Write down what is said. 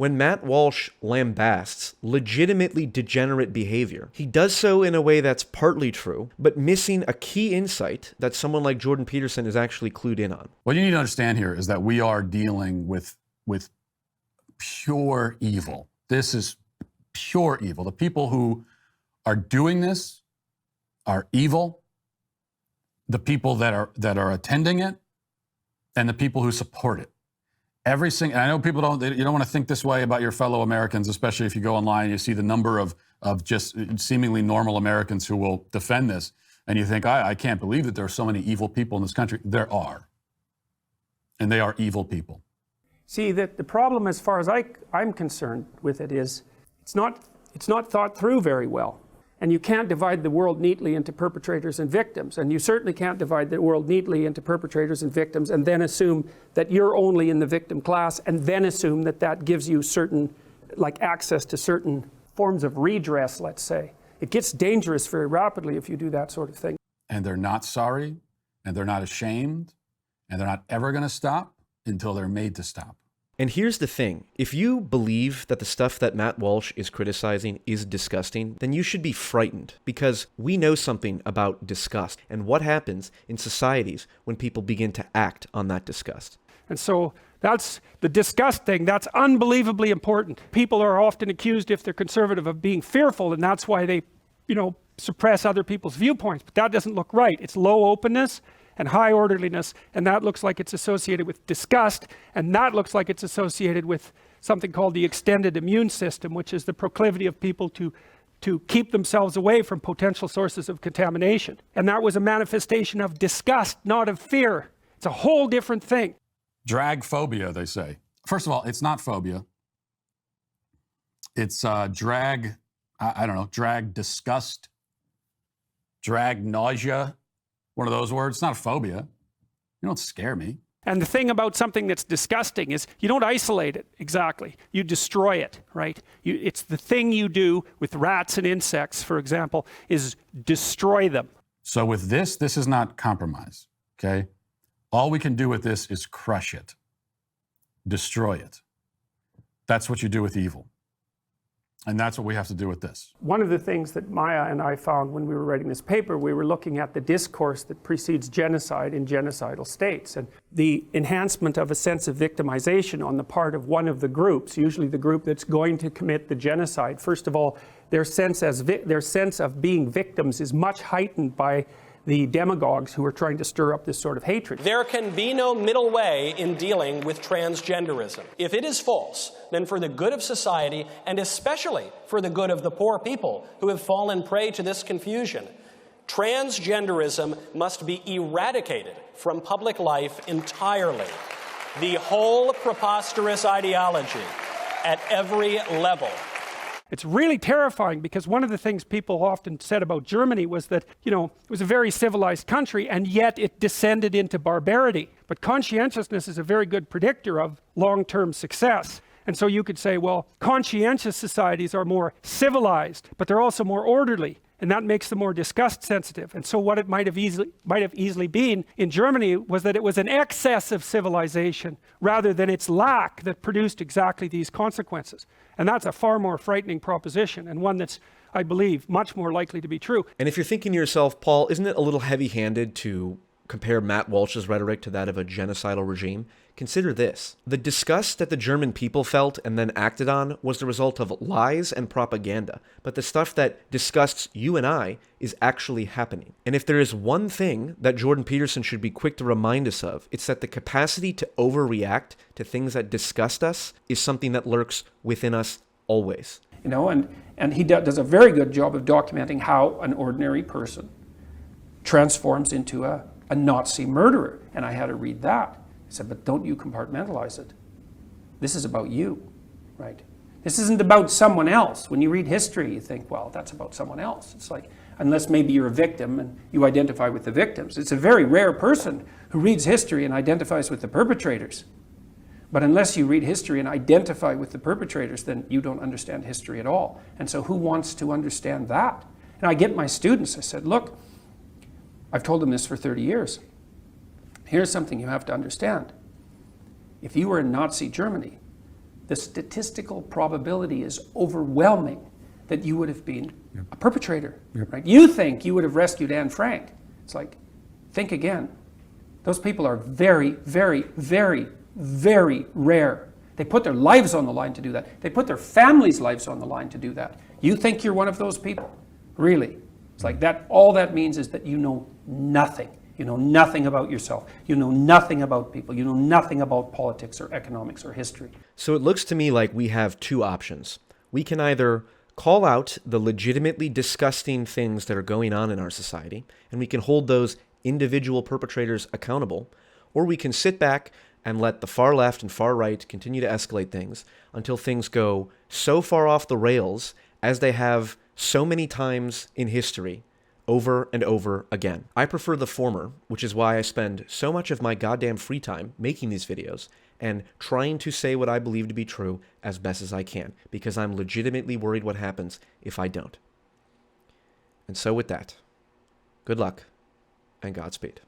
When Matt Walsh lambasts legitimately degenerate behavior, he does so in a way that's partly true, but missing a key insight that someone like Jordan Peterson is actually clued in on. What you need to understand here is that we are dealing with pure evil. This is pure evil. The people who are doing this are evil. The people that are attending it, and the people who support it. And I know people you don't want to think this way about your fellow Americans, especially if you go online and you see the number of just seemingly normal Americans who will defend this, and you think, I can't believe that there are so many evil people in this country. There are. And they are evil people. See, the problem as far as I'm concerned with it is it's not thought through very well. And you can't divide the world neatly into perpetrators and victims. And you certainly can't divide the world neatly into perpetrators and victims and then assume that you're only in the victim class and then assume that that gives you certain, like access to certain forms of redress, let's say. It gets dangerous very rapidly if you do that sort of thing. And they're not sorry, and they're not ashamed, and they're not ever going to stop until they're made to stop. And here's the thing, if you believe that the stuff that Matt Walsh is criticizing is disgusting, then you should be frightened, because we know something about disgust and what happens in societies when people begin to act on that disgust. And so that's the disgust thing, that's unbelievably important. People are often accused, if they're conservative, of being fearful, and that's why they, suppress other people's viewpoints. But that doesn't look right. It's low openness and high orderliness, and that looks like it's associated with disgust, and that looks like it's associated with something called the extended immune system, which is the proclivity of people to keep themselves away from potential sources of contamination. And that was a manifestation of disgust, not of fear. It's a whole different thing. Drag phobia, they say. First of all, it's not phobia. It's drag disgust, drag nausea. One of those words. It's not a phobia. You don't scare me. And the thing about something that's disgusting is you don't isolate it exactly. You destroy it, right? It's the thing you do with rats and insects, for example, is destroy them. So with this is not compromise, okay? All we can do with this is crush it, destroy it. That's what you do with evil. And that's what we have to do with this. One of the things that Maya and I found when we were writing this paper, we were looking at the discourse that precedes genocide in genocidal states, and the enhancement of a sense of victimization on the part of one of the groups, usually the group that's going to commit the genocide. First of all, their sense of being victims is much heightened by the demagogues who are trying to stir up this sort of hatred. There can be no middle way in dealing with transgenderism. If it is false, then for the good of society, and especially for the good of the poor people who have fallen prey to this confusion, transgenderism must be eradicated from public life entirely. The whole preposterous ideology at every level. It's really terrifying, because one of the things people often said about Germany was that, it was a very civilized country, and yet it descended into barbarity. But conscientiousness is a very good predictor of long-term success. And so you could say, well, conscientious societies are more civilized, but they're also more orderly, and that makes them more disgust sensitive. And so what it might have easily been in Germany was that it was an excess of civilization rather than its lack that produced exactly these consequences. And that's a far more frightening proposition, and one that's, I believe, much more likely to be true. And if you're thinking to yourself, Paul, isn't it a little heavy-handed to compare Matt Walsh's rhetoric to that of a genocidal regime? Consider this. The disgust that the German people felt and then acted on was the result of lies and propaganda. But the stuff that disgusts you and I is actually happening. And if there is one thing that Jordan Peterson should be quick to remind us of, it's that the capacity to overreact to things that disgust us is something that lurks within us always. And he does a very good job of documenting how an ordinary person transforms into a Nazi murderer. And I had to read that. I said, but don't you compartmentalize it. This is about you, right? This isn't about someone else. When you read history, you think, well, that's about someone else. It's like, unless maybe you're a victim and you identify with the victims. It's a very rare person who reads history and identifies with the perpetrators. But unless you read history and identify with the perpetrators, then you don't understand history at all. And so who wants to understand that? And I get my students, I said, look, I've told them this for 30 years. Here's something you have to understand. If you were in Nazi Germany, the statistical probability is overwhelming that you would have been a perpetrator, right? You think you would have rescued Anne Frank. It's like, think again. Those people are very, very, very, very rare. They put their lives on the line to do that. They put their families' lives on the line to do that. You think you're one of those people? Really? It's like that. All that means is that you know nothing. You know nothing about yourself. You know nothing about people. You know nothing about politics or economics or history. So it looks to me like we have two options. We can either call out the legitimately disgusting things that are going on in our society, and we can hold those individual perpetrators accountable, or we can sit back and let the far left and far right continue to escalate things until things go so far off the rails as they have so many times in history, over and over again. I prefer the former, which is why I spend so much of my goddamn free time making these videos and trying to say what I believe to be true as best as I can, because I'm legitimately worried what happens if I don't. And so with that, good luck and Godspeed.